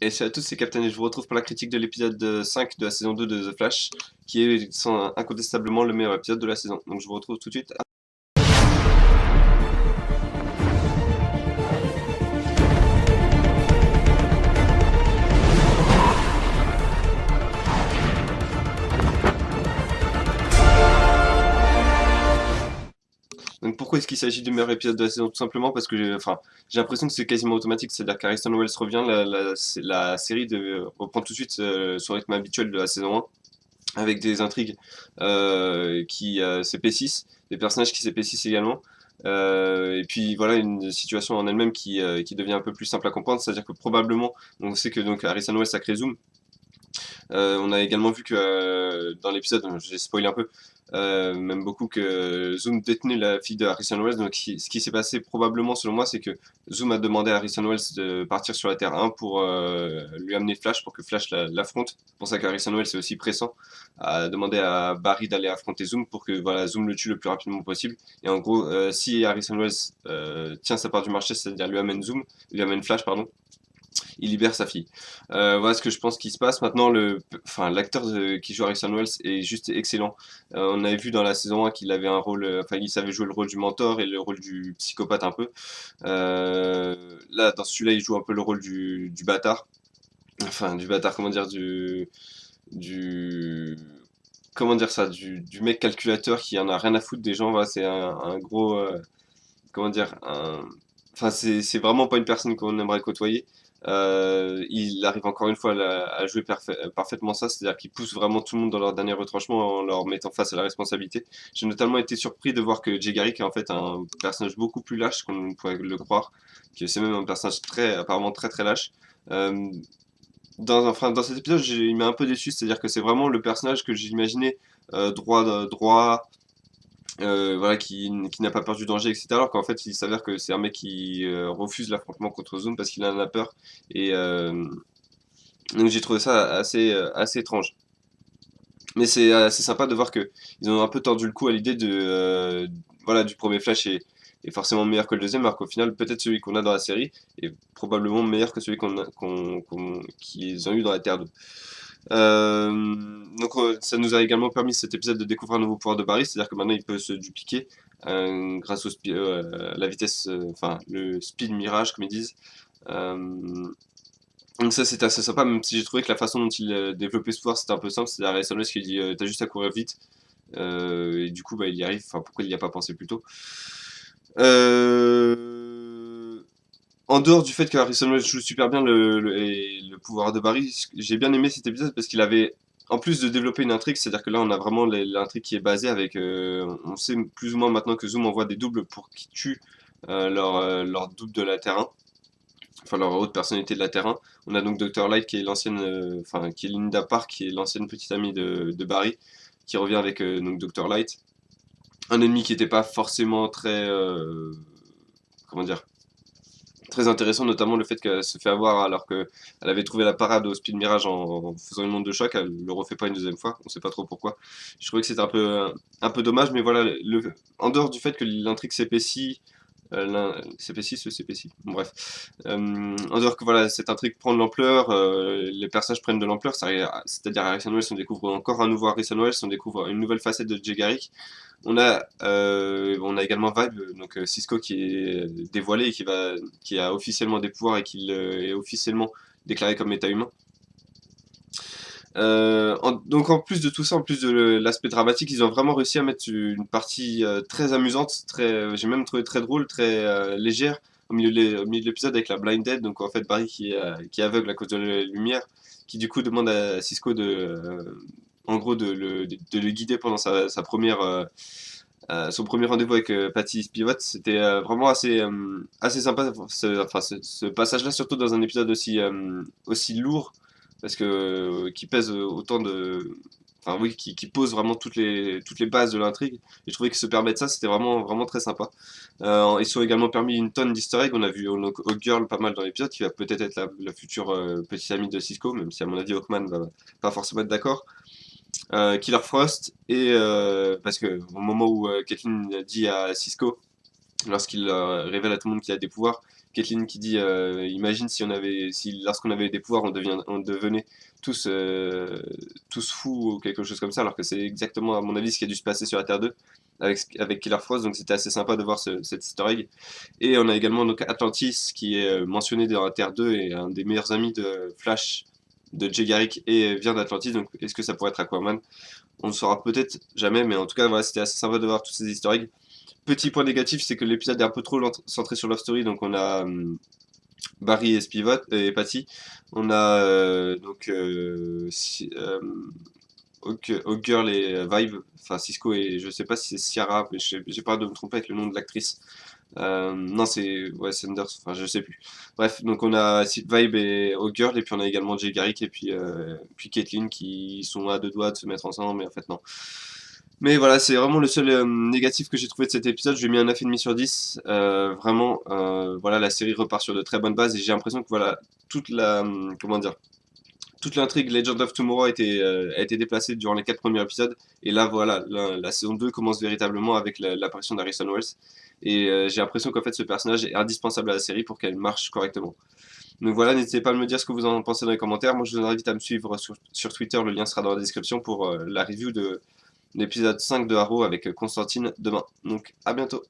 Et salut à tous, c'est Captain et je vous retrouve pour la critique de l'épisode 5 de la saison 2 de The Flash, qui est incontestablement le meilleur épisode de la saison. Donc je vous retrouve tout de suite. Donc pourquoi est-ce qu'il s'agit du meilleur épisode de la saison? Tout simplement parce que j'ai l'impression que c'est quasiment automatique, c'est-à-dire qu'Harrison Wells revient, la série reprend tout de suite son rythme habituel de la saison 1, avec des intrigues qui s'épaississent, des personnages qui s'épaississent également. Et puis voilà, une situation en elle-même qui devient un peu plus simple à comprendre, c'est-à-dire que probablement, on sait que donc Harrison Wells a créé Zoom. On a également vu que dans l'épisode, j'ai spoilé un peu, même beaucoup, que Zoom détenait la fille de Harrison Wells. Donc ce qui s'est passé probablement selon moi, c'est que Zoom a demandé à Harrison Wells de partir sur la Terre 1 pour lui amener Flash, pour que Flash l'affronte. C'est pour ça qu'Harrison Wells est aussi pressant à demander à Barry d'aller affronter Zoom pour que voilà, Zoom le tue le plus rapidement possible. Et en gros, si Harrison Wells tient sa part du marché, c'est-à-dire lui amène Flash, pardon, il libère sa fille. Voilà ce que je pense qui se passe. Maintenant, l'acteur qui joue Harrison Wells est juste excellent. On avait vu dans la saison 1 qu'il avait un rôle, il savait jouer le rôle du mentor et le rôle du psychopathe un peu. Là, dans celui-là, il joue un peu le rôle du bâtard. Enfin, du bâtard, comment dire, du, comment dire ça, du mec calculateur qui en a rien à foutre des gens. Voilà, c'est un gros, comment dire, c'est vraiment pas une personne qu'on aimerait côtoyer. Il arrive encore une fois à jouer parfaitement ça, c'est-à-dire qu'il pousse vraiment tout le monde dans leur dernier retranchement en leur mettant face à la responsabilité. J'ai notamment été surpris de voir que Jay Garrick est en fait un personnage beaucoup plus lâche qu'on ne pourrait le croire, que c'est même un personnage apparemment très très lâche. Euh, dans cet épisode, il m'a un peu déçu, c'est-à-dire que c'est vraiment le personnage que j'imaginais droit, voilà, qui n'a pas peur du danger, etc. Alors qu'en fait, il s'avère que c'est un mec qui refuse l'affrontement contre Zoom parce qu'il en a peur. Et donc j'ai trouvé ça assez étrange. Mais c'est assez sympa de voir que ils ont un peu tordu le cou à l'idée voilà, du premier Flash est forcément meilleur que le deuxième, alors qu'au final, peut-être celui qu'on a dans la série est probablement meilleur que celui qu'ils ont eu dans la Terre 2. Ça nous a également permis cet épisode de découvrir un nouveau pouvoir de Barry, c'est-à-dire que maintenant il peut se dupliquer grâce la vitesse, le speed mirage comme ils disent. Euh, donc ça c'était assez sympa, même si j'ai trouvé que la façon dont il développait ce pouvoir c'était un peu simple, c'est-à-dire Harrison Wells qui dit t'as juste à courir vite, et du coup bah, il y arrive, enfin pourquoi il n'y a pas pensé plus tôt. Euh, En dehors du fait que Harrison Wells joue super bien le pouvoir de Barry, j'ai bien aimé cet épisode parce qu'il avait, en plus de développer une intrigue, c'est-à-dire que là on a vraiment l'intrigue qui est basée avec, on sait plus ou moins maintenant que Zoom envoie des doubles pour qu'ils tuent leur double de la Terre 1, enfin leur haute personnalité de la Terre 1. On a donc Dr. Light qui est l'ancienne, qui est Linda Park, qui est l'ancienne petite amie de Barry, qui revient avec donc Dr. Light. Un ennemi qui n'était pas forcément très, comment dire, très intéressant, notamment le fait qu'elle se fait avoir alors qu'elle avait trouvé la parade au Speed Mirage en faisant une onde de choc, elle le refait pas une deuxième fois, on sait pas trop pourquoi. Je trouvais que c'était un peu dommage, mais voilà, en dehors du fait que l'intrigue s'épaissit, s'épaissit, se s'épaissit, bon, bref. En dehors que voilà, cette intrigue prend de l'ampleur, les personnages prennent de l'ampleur, c'est-à-dire Harrison Wells, on découvre encore un nouveau Harrison Wells, on découvre une nouvelle facette de Jay Garrick. On a également Vibe, donc Cisco qui est dévoilé et qui a officiellement des pouvoirs et qui est officiellement déclaré comme méta-humain. Donc en plus de tout ça, en plus de l'aspect dramatique, ils ont vraiment réussi à mettre une partie très amusante, j'ai même trouvé très drôle, très légère au milieu de l'épisode avec la blinded, donc en fait Barry qui est aveugle à cause de la lumière, qui du coup demande à Cisco en gros de le guider pendant son premier rendez-vous avec Patty Spivot. C'était vraiment assez sympa ce passage-là, surtout dans un épisode aussi lourd, parce que qui pèse autant de. Enfin oui, qui pose vraiment toutes les bases de l'intrigue. Et je trouvais que se permettre ça, c'était vraiment très sympa. Ils se sont également permis une tonne d'easter eggs. On a vu Hawkgirl pas mal dans l'épisode, qui va peut-être être la future petite amie de Cisco, même si à mon avis Hawkman va pas forcément être d'accord. Killer Frost, et parce que au moment où Kathleen dit à Cisco, lorsqu'il révèle à tout le monde qu'il a des pouvoirs, Caitlyn qui dit imagine si lorsqu'on avait des pouvoirs, on devenait tous, tous fous ou quelque chose comme ça, alors que c'est exactement, à mon avis, ce qui a dû se passer sur la Terre 2 avec Killer Frost, donc c'était assez sympa de voir cet easter egg. Et on a également donc Atlantis qui est mentionné dans la Terre 2 et un des meilleurs amis de Flash, de Jay Garrick, et vient d'Atlantis, donc est-ce que ça pourrait être Aquaman? On ne saura peut-être jamais, mais en tout cas, voilà, c'était assez sympa de voir tous ces easter eggs. Petit point négatif, c'est que l'épisode est un peu trop centré sur Love Story, donc on a Barry et Spivot et Patty. On a Hawkgirl et Vibe, enfin Cisco et je sais pas si c'est Ciara, mais j'ai peur de me tromper avec le nom de l'actrice. Non, c'est ouais, Sanders, enfin je sais plus. Bref, donc on a Vibe et Hawkgirl, et puis on a également Jay Garrick et puis Caitlyn qui sont à deux doigts de se mettre ensemble, mais en fait non. Mais voilà, c'est vraiment le seul négatif que j'ai trouvé de cet épisode. Je lui ai mis un 9,5 sur 10. Vraiment, voilà, la série repart sur de très bonnes bases et j'ai l'impression que voilà, comment dire, toute l'intrigue Legend of Tomorrow a été déplacée durant les 4 premiers épisodes. Et là, voilà, la saison 2 commence véritablement avec l'apparition d'Harrison Wells. Et j'ai l'impression qu'en fait, ce personnage est indispensable à la série pour qu'elle marche correctement. Donc voilà, n'hésitez pas à me dire ce que vous en pensez dans les commentaires. Moi, je vous invite à me suivre sur Twitter. Le lien sera dans la description pour la review de l'épisode 5 de Arrow avec Constantine demain. Donc à bientôt.